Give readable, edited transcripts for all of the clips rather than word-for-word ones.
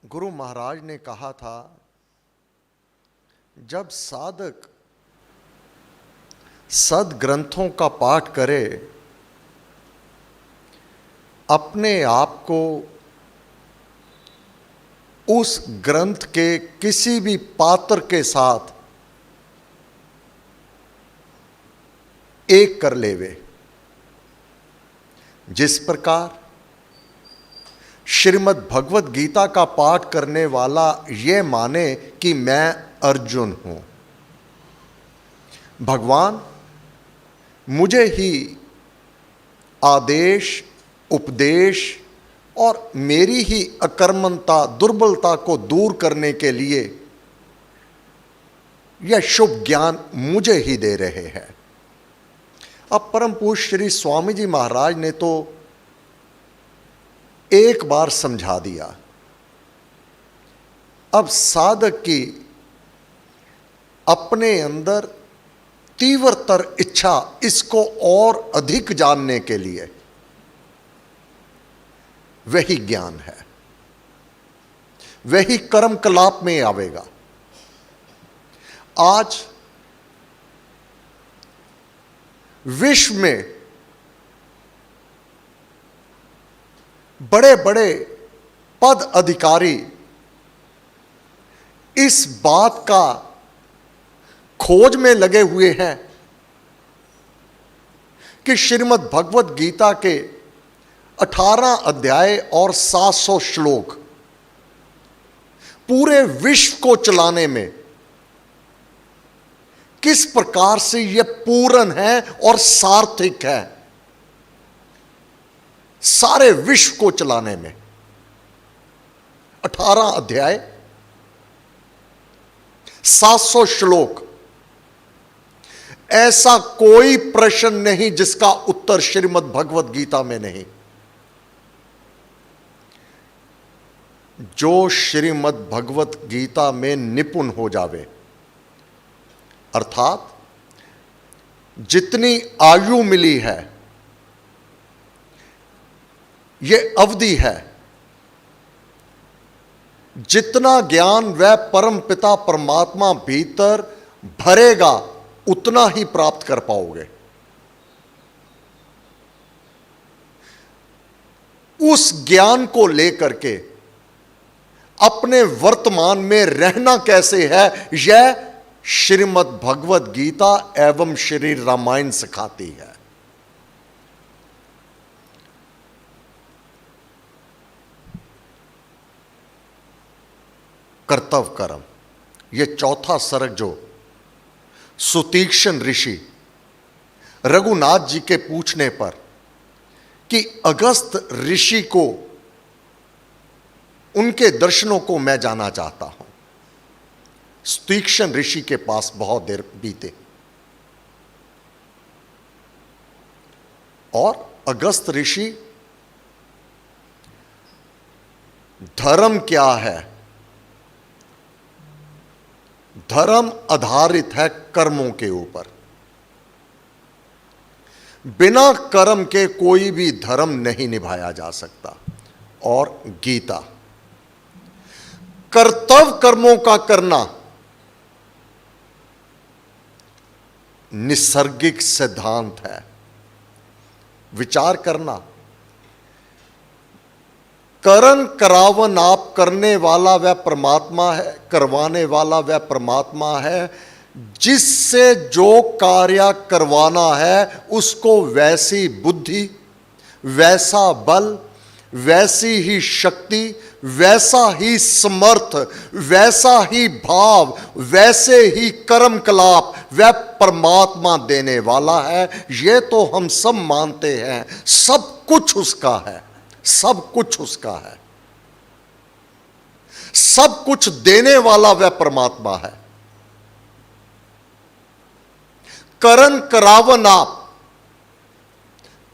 गुरु महाराज ने कहा था, जब साधक सदग्रंथों का पाठ करे, अपने आप को उस ग्रंथ के किसी भी पात्र के साथ एक कर लेवे। जिस प्रकार श्रीमद् भगवत गीता का पाठ करने वाला ये माने कि मैं अर्जुन हूं, भगवान मुझे ही आदेश, उपदेश और मेरी ही अकर्मणता, दुर्बलता को दूर करने के लिए यह शुभ ज्ञान मुझे ही दे रहे हैं। अब परम पूज्य श्री स्वामी जी महाराज ने तो एक बार समझा दिया। अब साधक की अपने अंदर तीव्रतर इच्छा इसको और अधिक जानने के लिए, वही ज्ञान है, वही कर्म कलाप में आवेगा। आज विश्व में बड़े बड़े पद अधिकारी इस बात का खोज में लगे हुए हैं कि श्रीमद् भगवत गीता के 18 अध्याय और 700 श्लोक पूरे विश्व को चलाने में किस प्रकार से यह पूर्ण है और सार्थक है। सारे विश्व को चलाने में 18 अध्याय, 700 श्लोक, ऐसा कोई प्रश्न नहीं जिसका उत्तर श्रीमद् भगवत गीता में नहीं। जो श्रीमद् भगवत गीता में निपुण हो जावे, अर्थात जितनी आयु मिली है, यह अवधि है, जितना ज्ञान वह परम पिता परमात्मा भीतर भरेगा उतना ही प्राप्त कर पाओगे। उस ज्ञान को लेकर के अपने वर्तमान में रहना कैसे है, यह श्रीमद् भगवत गीता एवं श्री रामायण सिखाती है। कर्तव्य कर्म, यह चौथा सर्ग जो सुतीक्ष्ण ऋषि रघुनाथ जी के पूछने पर कि अगस्त ऋषि को, उनके दर्शनों को मैं जाना चाहता हूं। सुतीक्ष्ण ऋषि के पास बहुत देर बीते और अगस्त ऋषि धर्म क्या है, धर्म आधारित है कर्मों के ऊपर, बिना कर्म के कोई भी धर्म नहीं निभाया जा सकता। और गीता कर्तव्य कर्मों का करना निसर्गिक सिद्धांत है। विचार करना, करन करावन आप करने वाला वह परमात्मा है, करवाने वाला वह परमात्मा है। जिससे जो कार्य करवाना है उसको वैसी बुद्धि, वैसा बल, वैसी ही शक्ति, वैसा ही समर्थ, वैसा ही भाव, वैसे ही कर्म कलाप वह परमात्मा देने वाला है। ये तो हम सब मानते हैं, सब कुछ उसका है, सब कुछ उसका है, सब कुछ देने वाला वह परमात्मा है। करन करावन आप,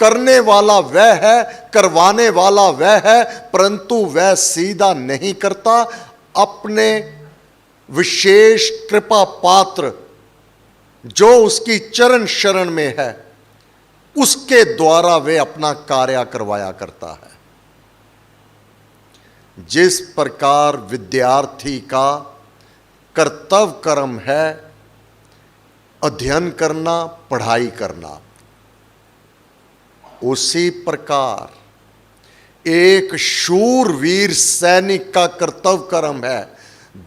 करने वाला वह है, करवाने वाला वह है, परंतु वह सीधा नहीं करता। अपने विशेष कृपा पात्र जो उसकी चरण शरण में है, उसके द्वारा वे अपना कार्य करवाया करता है। जिस प्रकार विद्यार्थी का कर्तव्य कर्म है अध्ययन करना, पढ़ाई करना, उसी प्रकार एक शूरवीर सैनिक का कर्तव्य कर्म है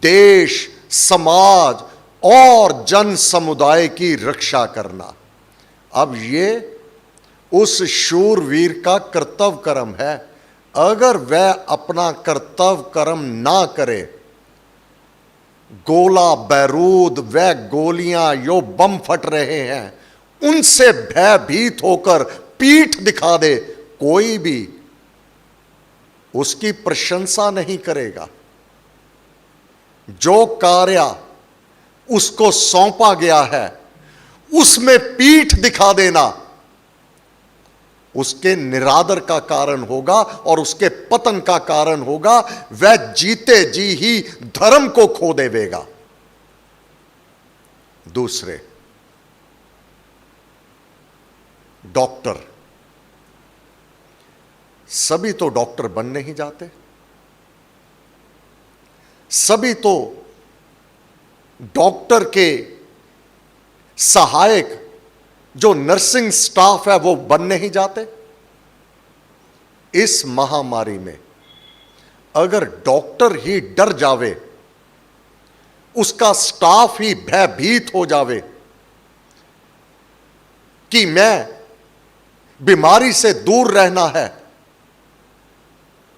देश, समाज और जन समुदाय की रक्षा करना। अब ये उस शूरवीर का कर्तव्य कर्म है। अगर वह अपना कर्तव्य कर्म ना करे, गोला बैरूद वह गोलियां यो बम फट रहे हैं उनसे भयभीत होकर पीठ दिखा दे, कोई भी उसकी प्रशंसा नहीं करेगा। जो कार्य उसको सौंपा गया है उसमें पीठ दिखा देना उसके निरादर का कारण होगा और उसके पतन का कारण होगा। वह जीते जी ही धर्म को खो देवेगा। दूसरे, डॉक्टर, सभी तो डॉक्टर बन नहीं जाते, सभी तो डॉक्टर के सहायक जो नर्सिंग स्टाफ है वो बन नहीं जाते। इस महामारी में अगर डॉक्टर ही डर जावे, उसका स्टाफ ही भयभीत हो जावे कि मैं बीमारी से दूर रहना है,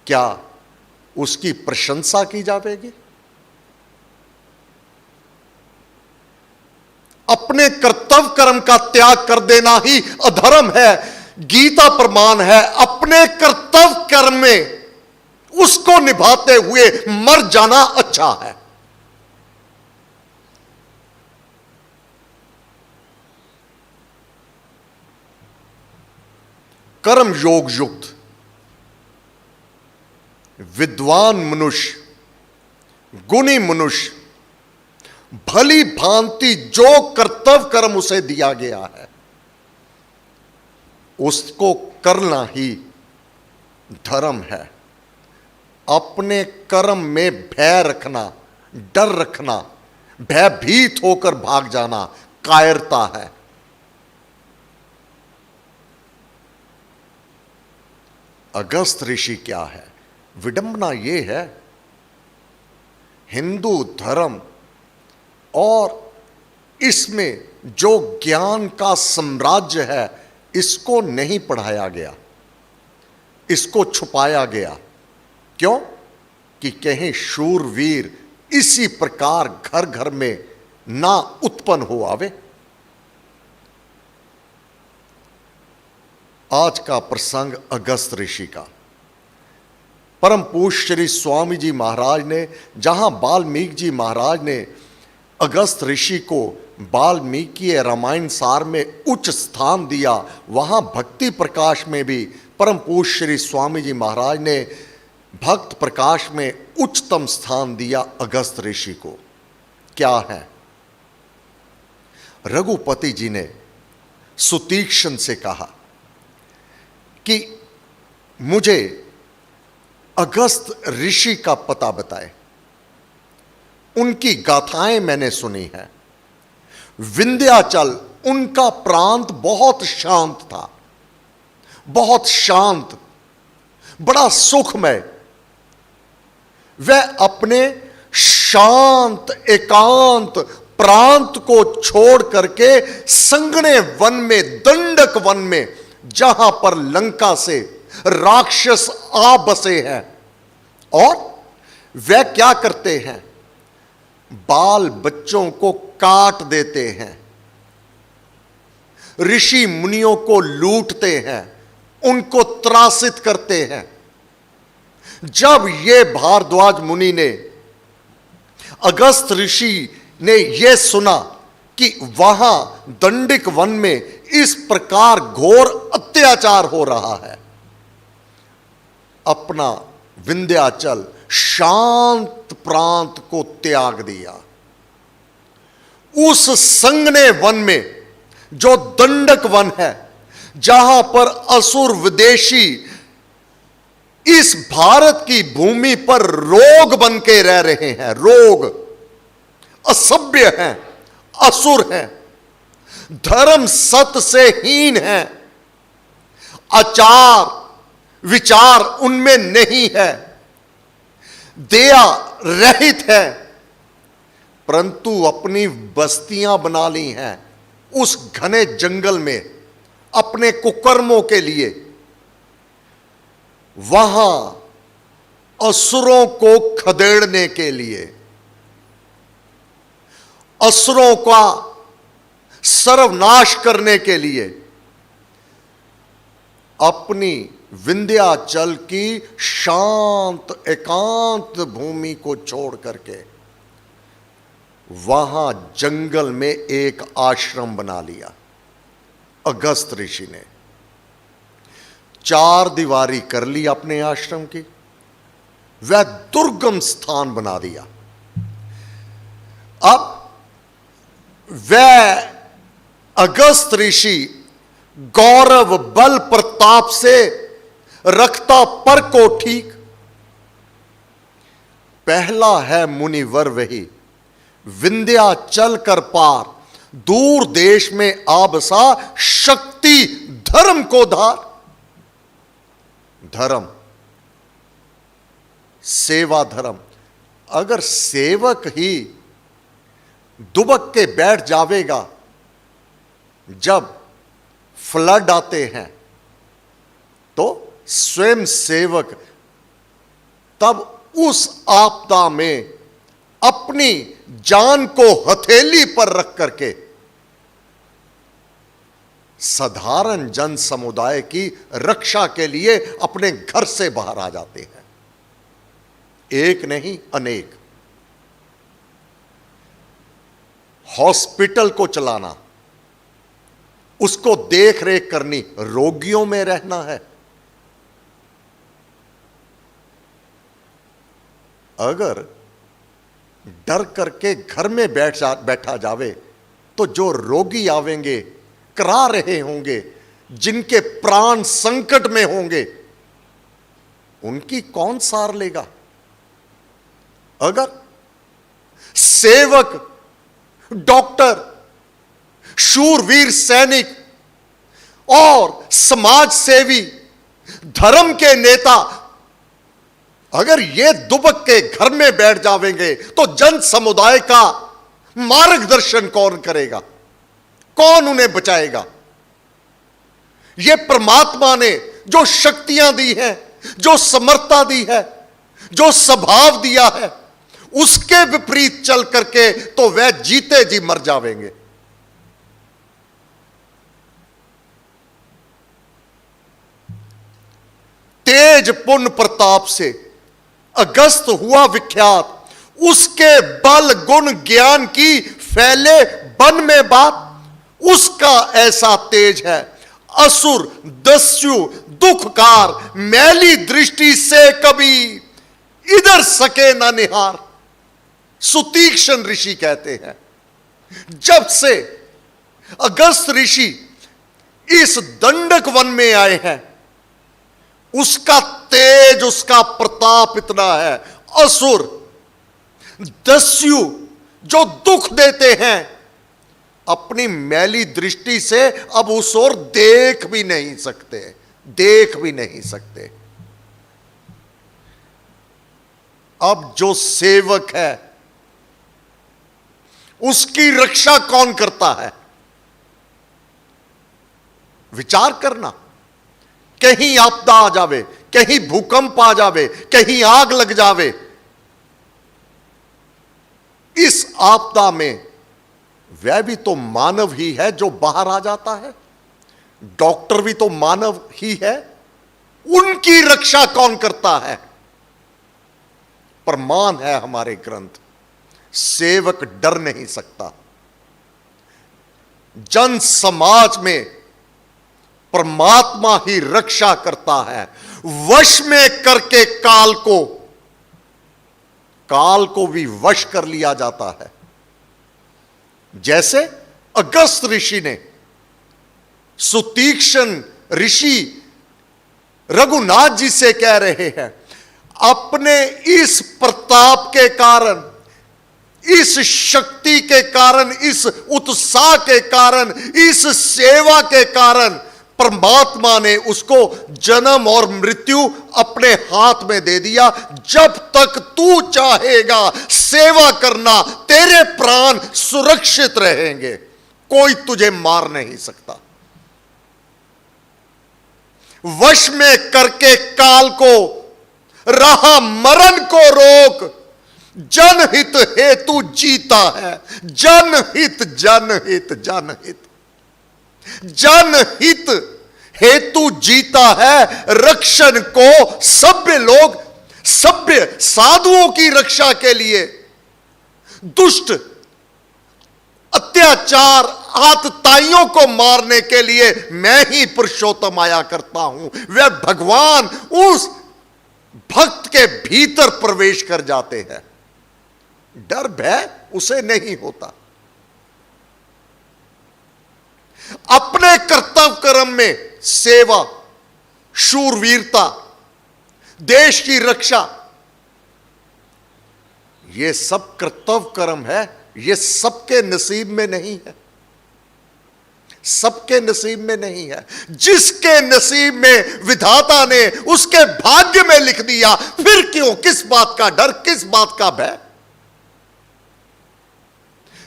क्या उसकी प्रशंसा की जाएगी? अपने कर्तव्य कर्म का त्याग कर देना ही अधर्म है। गीता प्रमाण है, अपने कर्तव्य कर्म में उसको निभाते हुए मर जाना अच्छा है। कर्म योग युक्त विद्वान मनुष्य, गुणी मनुष्य भली भांति जो कर्तव्य कर्म उसे दिया गया है उसको करना ही धर्म है। अपने कर्म में भय रखना, डर रखना, भयभीत होकर भाग जाना कायरता है। अगस्त ऋषि क्या है? विडंबना यह है, हिंदू धर्म और इसमें जो ज्ञान का साम्राज्य है इसको नहीं पढ़ाया गया, इसको छुपाया गया। क्यों? कि कहीं शूरवीर इसी प्रकार घर घर में ना उत्पन्न हो आवे। आज का प्रसंग अगस्त ऋषि का, परम पूज्य श्री स्वामी जी महाराज ने, जहां वाल्मीकि जी महाराज ने अगस्त ऋषि को वाल्मीकि रामायण सार में उच्च स्थान दिया, वहां भक्ति प्रकाश में भी परम पूज्य श्री स्वामी जी महाराज ने भक्त प्रकाश में उच्चतम स्थान दिया अगस्त ऋषि को। क्या है? रघुपति जी ने सुतीक्ष्ण से कहा कि मुझे अगस्त ऋषि का पता बताए, उनकी गाथाएं मैंने सुनी है। विंध्याचल उनका प्रांत बहुत शांत था, बहुत शांत, बड़ा सुखमय। वह अपने शांत एकांत प्रांत को छोड़ करके संघने वन में, दंडक वन में, जहां पर लंका से राक्षस आ बसे हैं, और वह क्या करते हैं? बाल बच्चों को काट देते हैं, ऋषि मुनियों को लूटते हैं, उनको त्रासित करते हैं। जब ये भारद्वाज मुनि ने, अगस्त ऋषि ने यह सुना कि वहां दंडिक वन में इस प्रकार घोर अत्याचार हो रहा है, अपना विंध्याचल शांत प्रांत को त्याग दिया। उस संघने वन में, जो दंडक वन है, जहां पर असुर विदेशी इस भारत की भूमि पर रोग बन के रह रहे हैं। रोग, असभ्य हैं, असुर हैं, धर्म सत्य से हीन है, आचार विचार उनमें नहीं है, दया रहित है, परंतु अपनी बस्तियां बना ली हैं उस घने जंगल में अपने कुकर्मों के लिए। वहां असुरों को खदेड़ने के लिए, असुरों का सर्वनाश करने के लिए अपनी विंध्याचल की शांत एकांत भूमि को छोड़ करके वहां जंगल में एक आश्रम बना लिया। अगस्त ऋषि ने 4 दीवारी कर ली अपने आश्रम की, वह दुर्गम स्थान बना दिया। अब वह अगस्त ऋषि गौरव बल प्रताप से रखता पर को ठीक। पहला है मुनिवर वही, विंध्याचल कर पार, दूर देश में आबसा, शक्ति धर्म को धार। धर्म, सेवा धर्म। अगर सेवक ही दुबक के बैठ जावेगा जब फ्लड आते हैं, तो स्वयं सेवक तब उस आपदा में अपनी जान को हथेली पर रख करके साधारण जन समुदाय की रक्षा के लिए अपने घर से बाहर आ जाते हैं। एक नहीं अनेक। हॉस्पिटल को चलाना, उसको देख रेख करनी, रोगियों में रहना है। अगर डर करके घर में बैठा जावे तो जो रोगी आवेंगे, करा रहे होंगे, जिनके प्राण संकट में होंगे, उनकी कौन सार लेगा? अगर सेवक, डॉक्टर, शूरवीर सैनिक और समाज सेवी, धर्म के नेता अगर ये दुबक के घर में बैठ जावेंगे तो जन समुदाय का मार्गदर्शन कौन करेगा? कौन उन्हें बचाएगा? ये परमात्मा ने जो शक्तियां दी हैं, जो समर्था दी है, जो स्वभाव दिया है, उसके विपरीत चल करके तो वह जीते जी मर जावेंगे। तेज पुण्य प्रताप से अगस्त हुआ विख्यात, उसके बल गुण ज्ञान की फैले बन में बात, उसका ऐसा तेज है। असुर दस्यु दुखकार मैली दृष्टि से कभी इधर सके ना निहार। सुतीक्ष्ण ऋषि कहते हैं, जब से अगस्त ऋषि इस दंडक वन में आए हैं, उसका तेज, उसका प्रताप इतना है। असुर दस्यु जो दुख देते हैं, अपनी मैली दृष्टि से अब उस ओर देख भी नहीं सकते, देख भी नहीं सकते। अब जो सेवक है, उसकी रक्षा कौन करता है? विचार करना। कहीं आपदा आ जावे, कहीं भूकंप आ जावे, कहीं आग लग जावे, इस आपदा में वह भी तो मानव ही है जो बाहर आ जाता है। डॉक्टर भी तो मानव ही है। उनकी रक्षा कौन करता है? प्रमाण है हमारे ग्रंथ। सेवक डर नहीं सकता। जन समाज में परमात्मा ही रक्षा करता है। वश में करके काल को भी वश कर लिया जाता है। जैसे अगस्त ऋषि ने, सुतीक्ष्ण ऋषि रघुनाथ जी से कह रहे हैं, अपने इस प्रताप के कारण, इस शक्ति के कारण, इस उत्साह के कारण, इस सेवा के कारण परमात्मा ने उसको जन्म और मृत्यु अपने हाथ में दे दिया। जब तक तू चाहेगा सेवा करना, तेरे प्राण सुरक्षित रहेंगे, कोई तुझे मार नहीं सकता। वश में करके काल को, रहा मरण को रोक, जनहित हेतु जीता है। जनहित जनहित जनहित जनहित हेतु जीता है। रक्षण को सभ्य लोग, सभ्य साधुओं की रक्षा के लिए, दुष्ट अत्याचार आतताइयों को मारने के लिए मैं ही पुरुषोत्तम आया करता हूं। वह भगवान उस भक्त के भीतर प्रवेश कर जाते हैं, डर भय उसे नहीं होता। अपने कर्तव्य कर्म में सेवा, शूरवीरता, देश की रक्षा, यह सब कर्तव्य कर्म है। यह सबके नसीब में नहीं है, सबके नसीब में नहीं है। जिसके नसीब में विधाता ने उसके भाग्य में लिख दिया, फिर क्यों, किस बात का डर, किस बात का भय।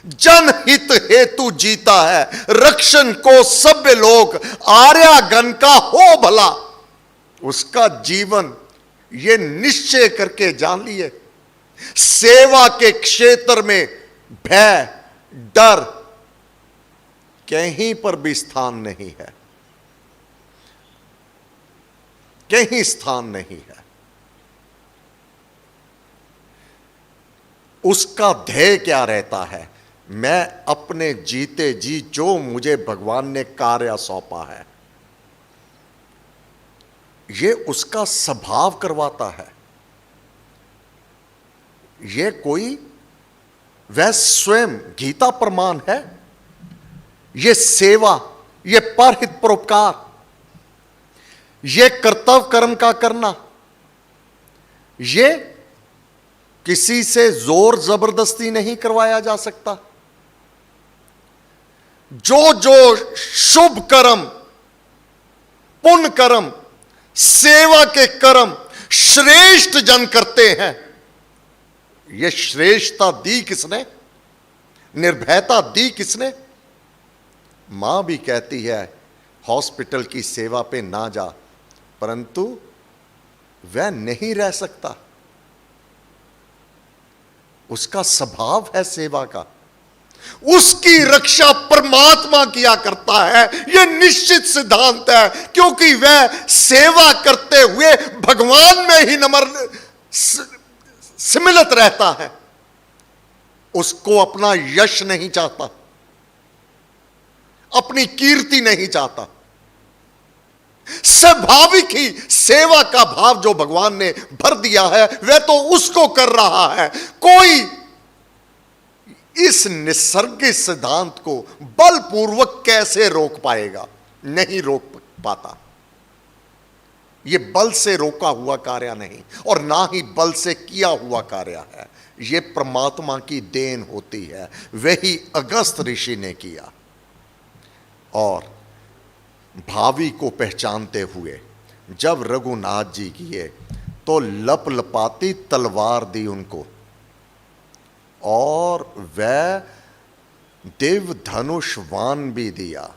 जनहित हेतु जीता है। रक्षण को सभ्य लोग, आर्यागण का हो भला। उसका जीवन ये निश्चय करके जान लिए, सेवा के क्षेत्र में भय डर कहीं पर भी स्थान नहीं है, कहीं स्थान नहीं है। उसका ध्येय क्या रहता है, मैं अपने जीते जी जो मुझे भगवान ने कार्य सौंपा है, यह उसका स्वभाव करवाता है। यह कोई वह स्वयं गीता प्रमाण है। यह सेवा, यह परहित परोपकार, यह कर्तव्य कर्म का करना, यह किसी से जोर जबरदस्ती नहीं करवाया जा सकता। जो जो शुभ कर्म, पुण्य कर्म, सेवा के कर्म श्रेष्ठ जन करते हैं, यह श्रेष्ठता दी किसने, निर्भयता दी किसने। मां भी कहती है हॉस्पिटल की सेवा पे ना जा, परंतु वह नहीं रह सकता, उसका स्वभाव है सेवा का। उसकी रक्षा परमात्मा किया करता है, यह निश्चित सिद्धांत है, क्योंकि वह सेवा करते हुए भगवान में ही सम्मिलित रहता है। उसको अपना यश नहीं चाहता, अपनी कीर्ति नहीं चाहता। स्वाभाविक ही सेवा का भाव जो भगवान ने भर दिया है वह तो उसको कर रहा है। कोई इस निसर्गिक सिद्धांत को बलपूर्वक कैसे रोक पाएगा, नहीं रोक पाता। यह बल से रोका हुआ कार्य नहीं और ना ही बल से किया हुआ कार्य है, यह परमात्मा की देन होती है। वही अगस्त ऋषि ने किया और भावी को पहचानते हुए जब रघुनाथ जी किए तो लपलपाती तलवार दी उनको और वह देव धनुष वान भी दिया।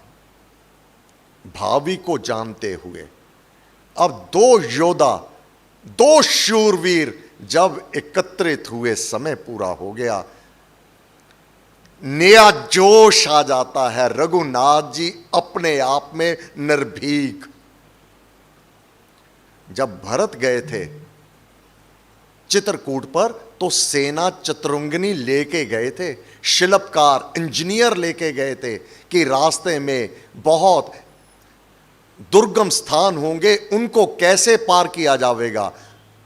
भावी को जानते हुए अब दो योद्धा, दो शूरवीर जब एकत्रित हुए, समय पूरा हो गया, नया जोश आ जाता है। रघुनाथ जी अपने आप में निर्भीक। जब भरत गए थे चित्रकूट पर तो सेना चतुरंगिनी लेके गए थे, शिल्पकार इंजीनियर लेके गए थे कि रास्ते में बहुत दुर्गम स्थान होंगे, उनको कैसे पार किया जाएगा।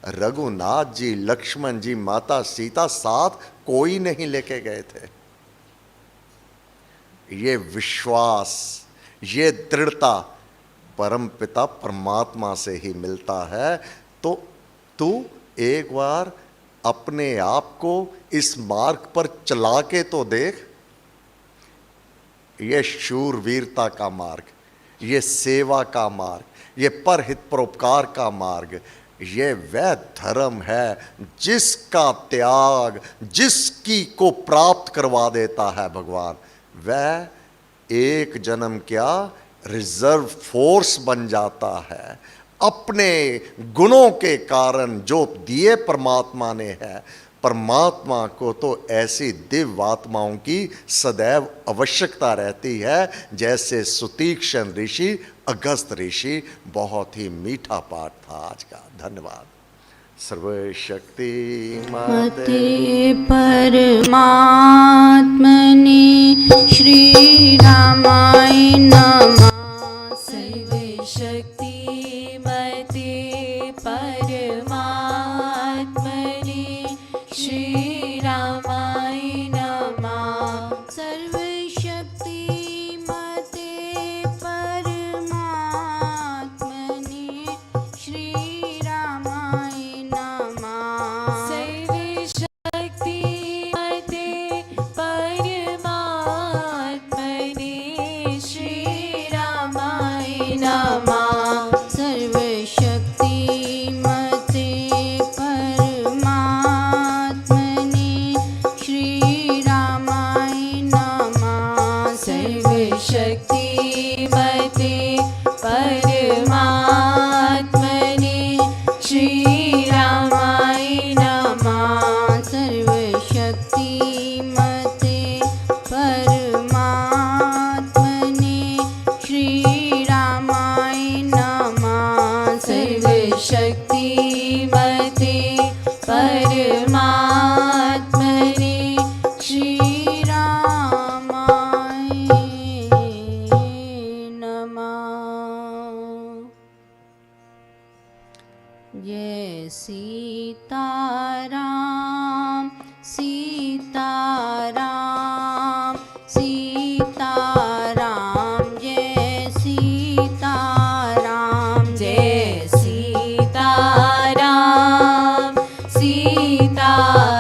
रघुनाथ जी, लक्ष्मण जी, माता सीता साथ कोई नहीं लेके गए थे। ये विश्वास, ये दृढ़ता परम पिता परमात्मा से ही मिलता है। तो तू एक बार अपने आप को इस मार्ग पर चला के तो देख। ये शूरवीरता का मार्ग, ये सेवा का मार्ग, ये परहित परोपकार का मार्ग, ये वह धर्म है जिसका त्याग जिसकी को प्राप्त करवा देता है भगवान। वह एक जन्म क्या रिजर्व फोर्स बन जाता है। अपने गुणों के कारण जो दिए परमात्मा ने है, परमात्मा को तो ऐसी दिव्य आत्माओं की सदैव आवश्यकता रहती है। जैसे सुतीक्ष्ण ऋषि, अगस्त ऋषि। बहुत ही मीठा पाठ था आज का। धन्यवाद। सर्वशक्ति मते परमात्मने श्री रामाय नमः। सर्वशक्ति मते परमात्मने श्री रामाय नमः। सर्वशक्ति मते परमात्मने श्री रामाय नमः। सर्वशक्ति मते परमात्मने श्री रामाय नमः। सर्वशक्ति मते परमात्मने श्री रामाय नमः। सर्वशक्ति मते परमात्मने श्री रामाय नमः। सर्वशक्ति मते परमात्मने श्री रामाय नमः। सर्वशक्ति मते परमात्मने श्री रामाय नमः। जय सीताराम सीताराम सीताराम। जय सीताराम जय सीताराम सीताराम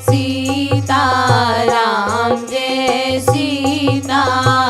सीताराम। जय सीताराम